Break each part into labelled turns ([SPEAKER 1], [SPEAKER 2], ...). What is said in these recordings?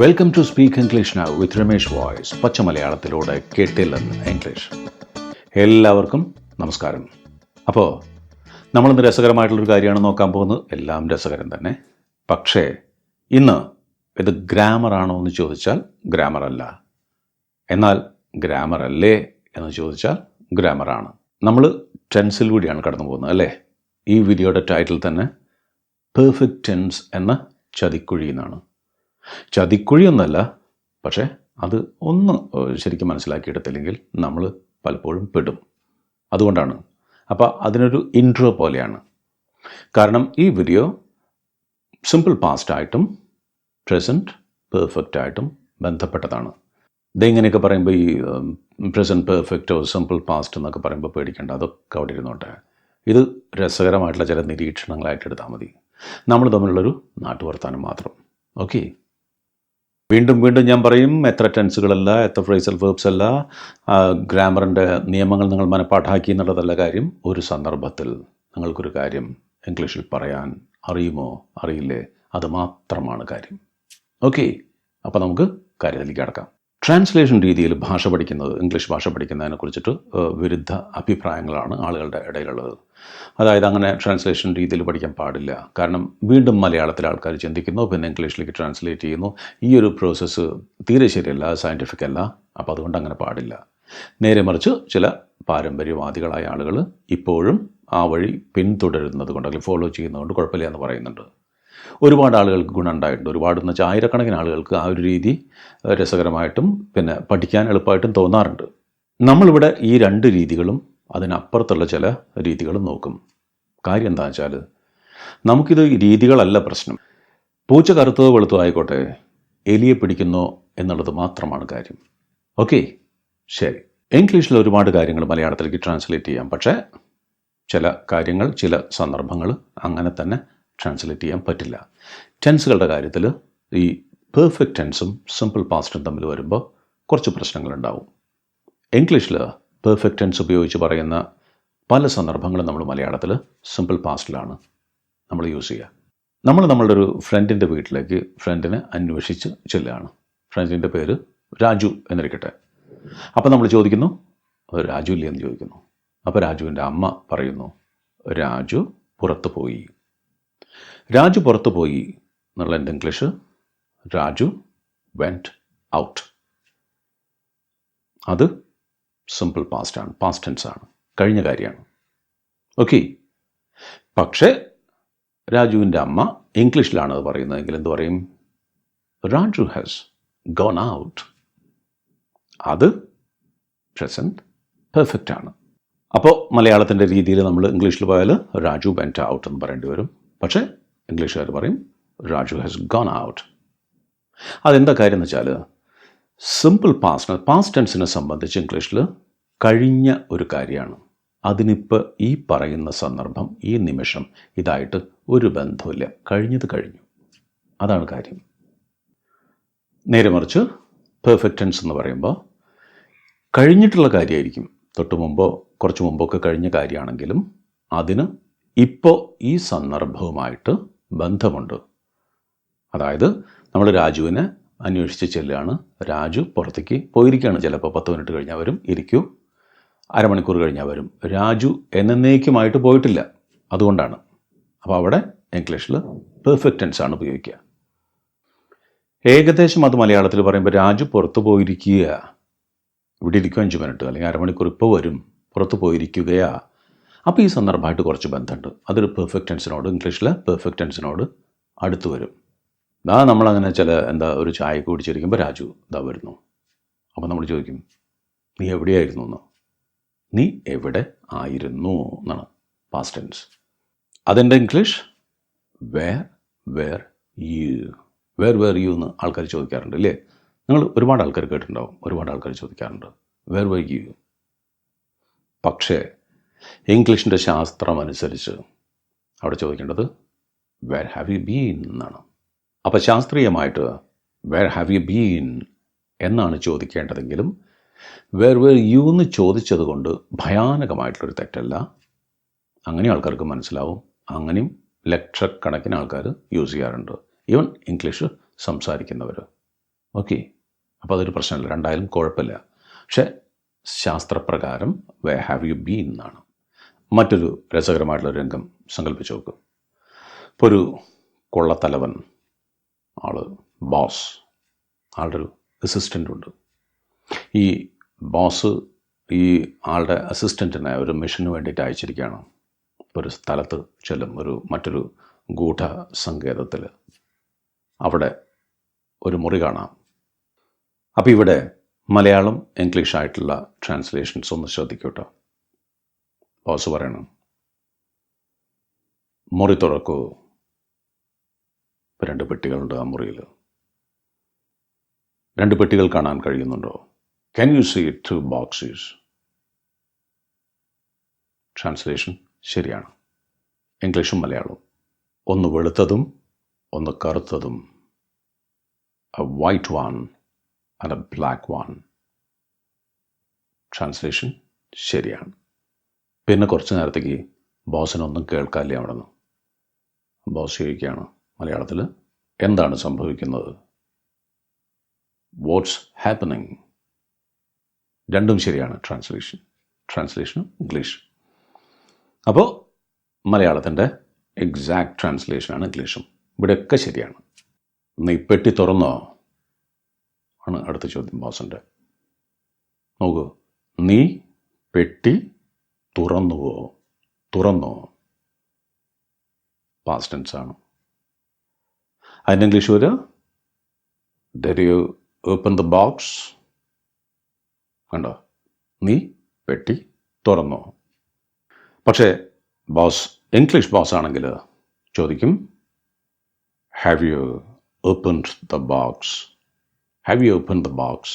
[SPEAKER 1] Welcome to Speak English Now with Rameshvoice. പച്ച മലയാളത്തിലൂടെ കേട്ടില്ലെന്ന് English. എല്ലാവർക്കും നമസ്കാരം. അപ്പോൾ നമ്മളിന്ന് രസകരമായിട്ടുള്ളൊരു കാര്യമാണ് നോക്കാൻ പോകുന്നത്. എല്ലാം രസകരം തന്നെ. പക്ഷേ ഇന്ന് ഇത് ഗ്രാമർ ആണോ എന്ന് ചോദിച്ചാൽ ഗ്രാമർ അല്ല. എന്നാൽ ഗ്രാമർ അല്ലേ എന്ന് ചോദിച്ചാൽ ഗ്രാമറാണ്. നമ്മൾ ടെൻസിൽ കൂടിയാണ് കടന്നു പോകുന്നത് അല്ലേ? ഈ വീഡിയോയുടെ ടൈറ്റിൽ തന്നെ പെർഫെക്റ്റ് ടെൻസ് എന്ന ചതിക്കുഴി എന്നാണ്. ചതിക്കുഴിയൊന്നല്ല, പക്ഷേ അത് ഒന്ന് ശരിക്കും മനസ്സിലാക്കിയെടുത്തില്ലെങ്കിൽ നമ്മൾ പലപ്പോഴും പെടും. അതുകൊണ്ടാണ്. അപ്പോൾ അതിനൊരു ഇൻട്രോ പോലെയാണ്. കാരണം ഈ വീഡിയോ സിമ്പിൾ പാസ്റ്റ് ആയിട്ടും പ്രസൻറ്റ് പെർഫെക്റ്റ് ആയിട്ടും ബന്ധപ്പെട്ടതാണ്. ഇതെങ്ങനെയൊക്കെ പറയുമ്പോൾ ഈ പ്രസൻറ്റ് പെർഫെക്റ്റോ സിമ്പിൾ പാസ്റ്റ് എന്നൊക്കെ പറയുമ്പോൾ പേടിക്കേണ്ട, അതൊക്കെ അവിടെ ഇരുന്നോട്ടെ. ഇത് രസകരമായിട്ടുള്ള ചില നിരീക്ഷണങ്ങളായിട്ട് എടുത്താൽ മതി. നമ്മൾ തമ്മിലുള്ളൊരു നാട്ടുവർത്താനം മാത്രം. ഓക്കെ, വീണ്ടും ഞാൻ പറയും, എത്ര ടെൻസുകളല്ല, എത്ര ഫ്രേസൽ വേർബ്സ് അല്ല, ഗ്രാമറിൻ്റെ നിയമങ്ങൾ നിങ്ങൾ മനപ്പാഠാക്കി എന്നുള്ളതല്ല കാര്യം. ഒരു സന്ദർഭത്തിൽ നിങ്ങൾക്കൊരു കാര്യം ഇംഗ്ലീഷിൽ പറയാൻ അറിയുമോ അറിയില്ലേ, അത് മാത്രമാണ് കാര്യം. ഓക്കെ, അപ്പോൾ നമുക്ക് കാര്യത്തിലേക്ക് കടക്കാം. ട്രാൻസ്ലേഷൻ രീതിയിൽ ഭാഷ പഠിക്കുന്നത്, ഇംഗ്ലീഷ് ഭാഷ പഠിക്കുന്നതിനെ കുറിച്ചിട്ട് വിരുദ്ധ അഭിപ്രായങ്ങളാണ് ആളുകളുടെ ഇടയിലുള്ളത്. അതായത് അങ്ങനെ ട്രാൻസ്ലേഷൻ രീതിയിൽ പഠിക്കാൻ പാടില്ല. കാരണം വീണ്ടും മലയാളത്തിലെ ആൾക്കാർ ചിന്തിക്കുന്നു, പിന്നെ ഇംഗ്ലീഷിലേക്ക് ട്രാൻസ്ലേറ്റ് ചെയ്യുന്നു. ഈ ഒരു പ്രോസസ്സ് തീരെ ശരിയല്ല, സയൻറ്റിഫിക് അല്ല. അപ്പോൾ അതുകൊണ്ട് അങ്ങനെ പാടില്ല. നേരെ മറിച്ച് ചില പാരമ്പര്യവാദികളായ ആളുകൾ ഇപ്പോഴും ആ വഴി പിന്തുടരുന്നത് കൊണ്ട്, അല്ലെങ്കിൽ ഫോളോ ചെയ്യുന്നതുകൊണ്ട് കുഴപ്പമില്ല എന്ന് പറയുന്നുണ്ട്. ഒരുപാട് ആളുകൾക്ക് ഗുണം ഉണ്ടായിട്ടുണ്ട്. ഒരുപാട് എന്ന് വെച്ചാൽ ആയിരക്കണക്കിന് ആളുകൾക്ക് ആ ഒരു രീതി രസകരമായിട്ടും പിന്നെ പഠിക്കാൻ എളുപ്പമായിട്ടും തോന്നാറുണ്ട്. നമ്മളിവിടെ ഈ രണ്ട് രീതികളും അതിനപ്പുറത്തുള്ള ചില രീതികളും നോക്കും. കാര്യം എന്താണെന്ന് വെച്ചാൽ, നമുക്കിത് രീതികളല്ല പ്രശ്നം. പൂച്ച കറുത്തോ വെളുത്തോ ആയിക്കോട്ടെ, എലിയെ പിടിക്കുന്നോ എന്നുള്ളത് മാത്രമാണ് കാര്യം. ഓക്കെ, ശരി. ഇംഗ്ലീഷിൽ ഒരുപാട് കാര്യങ്ങൾ മലയാളത്തിലേക്ക് ട്രാൻസ്ലേറ്റ് ചെയ്യാം. പക്ഷേ ചില കാര്യങ്ങൾ, ചില സന്ദർഭങ്ങൾ അങ്ങനെ തന്നെ ട്രാൻസ്ലേറ്റ് ചെയ്യാൻ പറ്റില്ല. ടെൻസുകളുടെ കാര്യത്തിൽ ഈ പെർഫെക്റ്റ് ടെൻസും സിമ്പിൾ പാസ്റ്റും തമ്മിൽ വരുമ്പോൾ കുറച്ച് പ്രശ്നങ്ങളുണ്ടാവും. ഇംഗ്ലീഷിൽ പെർഫെക്റ്റ് ടെൻസ് ഉപയോഗിച്ച് പറയുന്ന പല സന്ദർഭങ്ങളും നമ്മൾ മലയാളത്തിൽ സിമ്പിൾ പാസ്റ്റിലാണ് നമ്മൾ യൂസ് ചെയ്യുക. നമ്മളുടെ ഒരു ഫ്രണ്ടിൻ്റെ വീട്ടിലേക്ക് ഫ്രണ്ടിനെ അന്വേഷിച്ച് ചെല്ലുകയാണ്. ഫ്രണ്ടിൻ്റെ പേര് രാജു എന്നിരിക്കട്ടെ. അപ്പോൾ നമ്മൾ ചോദിക്കുന്നു, രാജു ഇല്ലേ എന്ന് ചോദിക്കുന്നു. അപ്പോൾ രാജുവിൻ്റെ അമ്മ പറയുന്നു, രാജു പുറത്തു പോയി. രാജു പുറത്തു പോയി എന്നുള്ള എൻ്റെ ഇംഗ്ലീഷ്, രാജു വെൻറ്റ് ഔട്ട്. അത് സിമ്പിൾ പാസ്റ്റാണ്, പാസ്റ്റ് ടെൻസ് ആണ്, കഴിഞ്ഞ കാര്യമാണ്. ഓക്കെ, പക്ഷേ രാജുവിൻ്റെ അമ്മ ഇംഗ്ലീഷിലാണ് അത് പറയുന്നതെങ്കിൽ എന്ത് പറയും? Raju has gone out. അത് പ്രസൻറ്റ് പെർഫെക്റ്റ് ആണ്. അപ്പോൾ മലയാളത്തിൻ്റെ രീതിയിൽ നമ്മൾ ഇംഗ്ലീഷിൽ പോയാൽ രാജു വെൻറ്റ് ഔട്ട് എന്ന് പറയേണ്ടി വരും. പക്ഷേ ഇംഗ്ലീഷുകാർ പറയും രാജു ഹാസ് ഗോൺ ഔട്ട്. അതെന്താ കാര്യം എന്ന് വെച്ചാൽ, സിമ്പിൾ പാസ്റ്റ് ടെൻസിനെ സംബന്ധിച്ച് ഇംഗ്ലീഷിൽ കഴിഞ്ഞ ഒരു കാര്യമാണ്. അതിനിപ്പോൾ ഈ പറയുന്ന സന്ദർഭം, ഈ നിമിഷം ഇതായിട്ട് ഒരു ബന്ധമില്ല. കഴിഞ്ഞത് കഴിഞ്ഞു, അതാണ് കാര്യം. നേരെ മറിച്ച് പെർഫെക്റ്റ് ടെൻസ് എന്ന് പറയുമ്പോൾ കഴിഞ്ഞിട്ടുള്ള കാര്യമായിരിക്കും. തൊട്ട് മുമ്പോ കുറച്ച് മുമ്പോ ഒക്കെ കഴിഞ്ഞ കാര്യമാണെങ്കിലും അതിന് ഇപ്പോൾ ഈ സന്ദർഭവുമായിട്ട് ബന്ധമുണ്ട്. അതായത് നമ്മൾ രാജുവിനെ അന്വേഷിച്ച് ചെല്ലുകയാണ്. രാജു പുറത്തേക്ക് പോയിരിക്കുകയാണ്. ചിലപ്പോൾ 10 മിനിറ്റ് കഴിഞ്ഞാൽ വരും, ഇരിക്കൂ. അരമണിക്കൂർ കഴിഞ്ഞാൽ വരും. രാജു എന്നേക്കുമായിട്ട് പോയിട്ടില്ല. അതുകൊണ്ടാണ്. അപ്പോൾ അവിടെ ഇംഗ്ലീഷിൽ പെർഫെക്റ്റ് ടെൻസ് ആണ് ഉപയോഗിക്കുക. ഏകദേശം അത് മലയാളത്തിൽ പറയുമ്പോൾ രാജു പുറത്തു പോയിരിക്കുക, ഇവിടെ ഇരിക്കും 5 മിനിറ്റ് അല്ലെങ്കിൽ അരമണിക്കൂർ, ഇപ്പോൾ വരും, പുറത്തു പോയിരിക്കുകയാ. അപ്പോൾ ഈ സന്ദർഭമായിട്ട് കുറച്ച് ബന്ധമുണ്ട്. അതൊരു പെർഫെക്റ്റ് ടെൻസിനോട്, ഇംഗ്ലീഷിലെ പെർഫെക്റ്റ് ടെൻസിനോട് അടുത്ത് വരും. നമ്മളങ്ങനെ ചില ഒരു ചായ കുടിച്ചിരിക്കുമ്പോൾ രാജു വരുന്നു. അപ്പോൾ നമ്മൾ ചോദിക്കും, നീ എവിടെയായിരുന്നു എന്ന്. നീ എവിടെ ആയിരുന്നു എന്നാണ് പാസ്റ്റ് ടെൻസ്. അതെൻ്റെ ഇംഗ്ലീഷ് വേർ വേർ യു എന്ന് ആൾക്കാർ ചോദിക്കാറുണ്ട് അല്ലേ? നിങ്ങൾ ഒരുപാട് ആൾക്കാർ കേട്ടിട്ടുണ്ടാവും, ഒരുപാട് ആൾക്കാർ ചോദിക്കാറുണ്ട് വേർ യു. പക്ഷേ ഇംഗ്ലീഷിൻ്റെ ശാസ്ത്രം അനുസരിച്ച് അവിടെ ചോദിക്കേണ്ടത് വേർ ഹാവ് യു ബീൻ എന്നാണ്. അപ്പോൾ ശാസ്ത്രീയമായിട്ട് വേർ ഹാവ് യു ബീൻ എന്നാണ് ചോദിക്കേണ്ടതെങ്കിലും വേർ യു എന്ന് ചോദിച്ചത് കൊണ്ട് ഭയാനകമായിട്ടുള്ളൊരു തെറ്റല്ല. അങ്ങനെ ആൾക്കാർക്ക് മനസ്സിലാവും. അങ്ങനെയും ലക്ഷക്കണക്കിന് ആൾക്കാർ യൂസ് ചെയ്യാറുണ്ട്, ഈവൻ ഇംഗ്ലീഷ് സംസാരിക്കുന്നവർ. ഓക്കെ, അപ്പോൾ അതൊരു പ്രശ്നമില്ല, രണ്ടായാലും കുഴപ്പമില്ല. പക്ഷേ ശാസ്ത്രപ്രകാരം വേ ഹാവ് യു ബീൻ എന്നാണ്. മറ്റൊരു രസകരമായിട്ടുള്ള രംഗം സങ്കല്പിച്ച് നോക്കും. ഇപ്പോൾ ഒരു കൊള്ളത്തലവൻ, ബോസ്, ആളുടെ ഒരു അസിസ്റ്റൻ്റ് ഉണ്ട്. ഈ ബോസ് ഈ ആളുടെ അസിസ്റ്റൻറ്റിനെ ഒരു മിഷന് വേണ്ടിയിട്ട് അയച്ചിരിക്കുകയാണ്. ഒരു സ്ഥലത്ത് ചെല്ലും, മറ്റൊരു ഗൂഢസങ്കേതത്തിൽ. അവിടെ ഒരു മുറി കാണാം. അപ്പോൾ ഇവിടെ മലയാളം ഇംഗ്ലീഷ് ആയിട്ടുള്ള ട്രാൻസ്ലേഷൻസ് ഒന്ന് ശ്രദ്ധിക്കൂട്ടോ. ബോസ് പറയണം, മുറി തുറക്കൂ. 2 പെട്ടികളുണ്ട് ആ മുറിയിൽ. 2 പെട്ടികൾ കാണാൻ കഴിയുന്നുണ്ടോ? Can you see 2 boxes? Translation ശരിയാണ്, ഇംഗ്ലീഷും മലയാളവും. ഒന്ന് വെളുത്തതും ഒന്ന് കറുത്തതും, a white one and a black one. Translation ശരിയാണ്. പിന്നെ കുറച്ച് നേരത്തേക്ക് ബോസിനൊന്നും കേൾക്കാനില്ല. അവിടെ നിന്ന് ബോസ് ചോദിക്കുകയാണ് മലയാളത്തിൽ, എന്താണ് സംഭവിക്കുന്നത്? What's happening? രണ്ടും ശരിയാണ് ട്രാൻസ്ലേഷൻ ഇംഗ്ലീഷ്. അപ്പോൾ മലയാളത്തിൻ്റെ എക്സാക്ട് ട്രാൻസ്ലേഷനാണ് ഇംഗ്ലീഷും. ഇവിടെയൊക്കെ ശരിയാണ്. നീ പെട്ടി തുറന്നോ ആണ് അടുത്ത ചോദ്യം ബോസിൻ്റെ. നോക്കൂ, നീ പെട്ടി തുറന്നോ പാസ്റ്റ് ടെൻസ് ആണ്. അതിൻ്റെ ഇംഗ്ലീഷ് വരിക did you open the box? കണ്ടോ, നീ പെട്ടി തുറന്നോ. പക്ഷേ ഇംഗ്ലീഷ് ബോസ് ആണെങ്കിൽ ചോദിക്കും have you opened the box?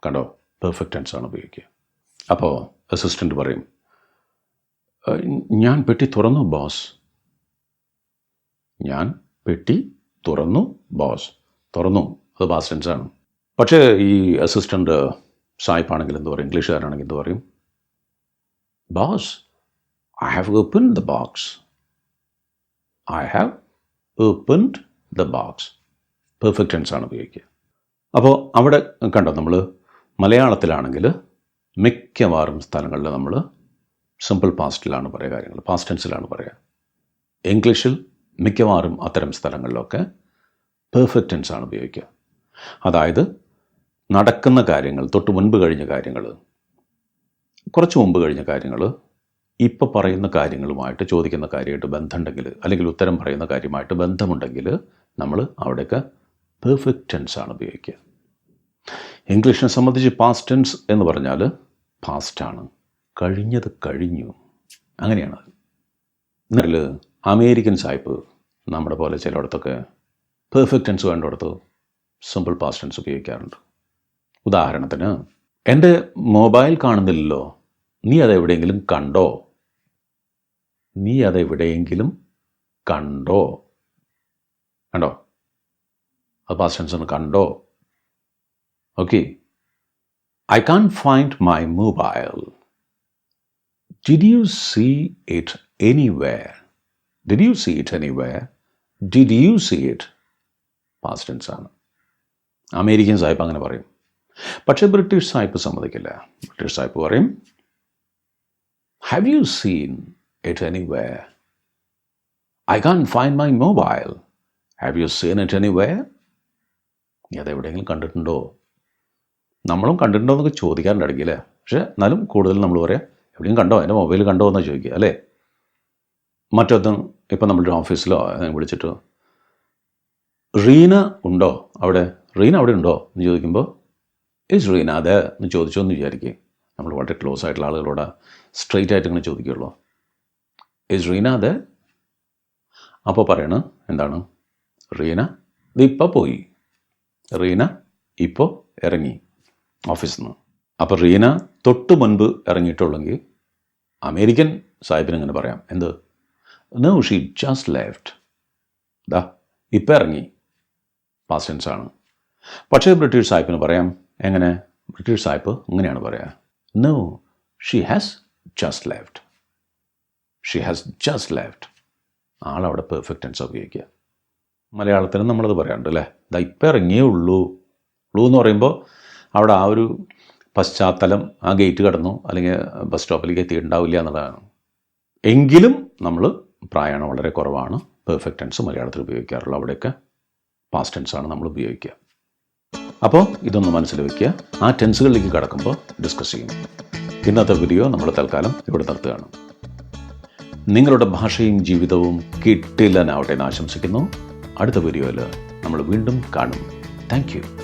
[SPEAKER 1] കണ്ടോ, പെർഫെക്റ്റ് ടെൻസ് ആണ് ഉപയോഗിക്കുക. അപ്പോൾ അസിസ്റ്റൻ്റ് പറയും, ഞാൻ പെട്ടി തുറന്നു ബോസ്. ഞാൻ പെട്ടി തുറന്നു ബോസ്. തുറന്നു, അത് പാസ്റ്റ് ടെൻസ് ആണ്. പക്ഷേ ഈ അസിസ്റ്റൻ്റ് സായിപ്പാണെങ്കിൽ എന്ത് പറയും? ഇംഗ്ലീഷുകാരാണെങ്കിൽ എന്ത് പറയും? Boss, I have opened the box. Perfect tense ആണ് ഉപയോഗിക്കുക. അപ്പോൾ അവിടെ കണ്ടോ, നമ്മൾ മലയാളത്തിലാണെങ്കിൽ മിക്കവാറും സ്ഥലങ്ങളിൽ നമ്മൾ സിമ്പിൾ പാസ്റ്റിലാണ് പറയുക, കാര്യങ്ങൾ പാസ്റ്റ് ടെൻസിലാണ് പറയുക. ഇംഗ്ലീഷിൽ മിക്കവാറും അത്തരം സ്ഥലങ്ങളിലൊക്കെ പെർഫെക്റ്റ് ടെൻസ് ആണ് ഉപയോഗിക്കുക. അതായത് നടക്കുന്ന കാര്യങ്ങൾ, തൊട്ട് മുൻപ് കഴിഞ്ഞ കാര്യങ്ങൾ, കുറച്ച് മുമ്പ് കഴിഞ്ഞ കാര്യങ്ങൾ, ഇപ്പോൾ പറയുന്ന കാര്യങ്ങളുമായിട്ട്, ചോദിക്കുന്ന കാര്യമായിട്ട് ബന്ധമുണ്ടെങ്കിൽ, അല്ലെങ്കിൽ ഉത്തരം പറയുന്ന കാര്യമായിട്ട് ബന്ധമുണ്ടെങ്കിൽ നമ്മൾ അവിടെയൊക്കെ പെർഫെക്റ്റ് ടെൻസ് ആണ് ഉപയോഗിക്കുക. ഇംഗ്ലീഷിനെ സംബന്ധിച്ച് പാസ്റ്റ് ടെൻസ് എന്ന് പറഞ്ഞാൽ പാസ്റ്റാണ്, കഴിഞ്ഞത് കഴിഞ്ഞു, അങ്ങനെയാണ്. എന്നാൽ അമേരിക്കൻ സായിപ്പ് നമ്മുടെ പോലെ ചിലയിടത്തൊക്കെ പെർഫെക്റ്റ് ടെൻസ് വേണ്ടിടത്ത് സിമ്പിൾ പാസ്റ്റ് ടെൻസ് ഉപയോഗിക്കാറുണ്ട്. ഉദാഹരണത്തിന്, എൻ്റെ മൊബൈൽ കാണുന്നില്ലല്ലോ, നീ അതെവിടെയെങ്കിലും കണ്ടോ? കണ്ടോ? അത് പാസ്റ്റ് ടെൻസ് ആണ്, കണ്ടോ. Okay, I can find my mobile. Did you see it anywhere? Past tense ആണ്. അമേരിക്കൻ സായിപ്പ് അങ്ങനെ പറയും. പക്ഷേ ബ്രിട്ടീഷ് സായിപ്പ് സമ്മതിക്കില്ല. ബ്രിട്ടീഷ് സായിപ്പ് പറയും have you seen it anywhere? I can find my mobile. Have you seen it anywhere? നീ അതെവിടെയെങ്കിലും കണ്ടിട്ടുണ്ടോ? നമ്മളും കണ്ടിട്ടുണ്ടോ എന്നൊക്കെ ചോദിക്കാറുണ്ട് ഇടയ്ക്ക്, അല്ലേ? പക്ഷേ എന്നാലും കൂടുതൽ നമ്മൾ പറയാം എവിടെയും കണ്ടോ, എൻ്റെ മൊബൈൽ കണ്ടോ എന്നാണ് ചോദിക്കുക, അല്ലേ? മറ്റൊന്നും ഇപ്പം നമ്മുടെ ഓഫീസിലോ വിളിച്ചിട്ട് റീന ഉണ്ടോ അവിടെ? റീന അവിടെ ഉണ്ടോ എന്ന് ചോദിക്കുമ്പോൾ ഈസ് റീന അതെ എന്ന് ചോദിച്ചോ എന്ന് വിചാരിക്കുക. നമ്മൾ വളരെ ക്ലോസ് ആയിട്ടുള്ള ആളുകളോട് സ്ട്രെയിറ്റ് ആയിട്ട് ഇങ്ങനെ ചോദിക്കുള്ളൂ, ഈസ് റീന അതെ? അപ്പോൾ പറയണ എന്താണ്? റീന ഇതിപ്പോൾ പോയി, റീന ഇപ്പോൾ ഇറങ്ങി ഓഫീസിൽ നിന്ന്. അപ്പോൾ റീന തൊട്ട് മുൻപ് ഇറങ്ങിയിട്ടുള്ളെങ്കിൽ അമേരിക്കൻ സാഹിബിന് ഇങ്ങനെ പറയാം, എന്ത്? No she just left. ദാ ഇപ്പം ഇറങ്ങി, പാസ്റ്റ് ടെൻസ് ആണ്. പക്ഷേ ബ്രിട്ടീഷ് സാഹിബിന് പറയാം എങ്ങനെ? ബ്രിട്ടീഷ് സാഹിബ് ഇങ്ങനെയാണ് പറയുക, no she has just left. ആളവിടെ പെർഫെക്റ്റ് ടെൻസ് ഉപയോഗിക്കുക. മലയാളത്തിലും നമ്മളത് പറയാറുണ്ട് അല്ലേ. ഇതാ ഇപ്പം ഇറങ്ങിയേ ഉള്ളൂ. ഉള്ളൂ എന്ന് പറയുമ്പോൾ അവിടെ ആ ഒരു പശ്ചാത്തലം, ആ ഗേറ്റ് കടന്നു അല്ലെങ്കിൽ ബസ് സ്റ്റോപ്പിലേക്ക് എത്തിയിട്ടുണ്ടാവില്ല എന്നുള്ളതാണ്. എങ്കിലും നമ്മൾ പ്രായണം വളരെ കുറവാണ് പെർഫെക്റ്റ് ടെൻസ് മലയാളത്തിൽ ഉപയോഗിക്കാറുള്ളൂ. അവിടെയൊക്കെ പാസ്റ്റ് ടെൻസാണ് നമ്മൾ ഉപയോഗിക്കുക. അപ്പോൾ ഇതൊന്ന് മനസ്സിൽ വയ്ക്കുക. ആ ടെൻസുകളിലേക്ക് കടക്കുമ്പോൾ ഡിസ്കസ് ചെയ്യും. ഇന്നത്തെ വീഡിയോ നമ്മൾ തൽക്കാലം ഇവിടെ നിർത്തുകയാണ്. നിങ്ങളുടെ ഭാഷയും ജീവിതവും കിട്ടില്ലനാവട്ടെ എന്ന് ആശംസിക്കുന്നു. അടുത്ത വീഡിയോയിൽ നമ്മൾ വീണ്ടും കാണും. Thank you.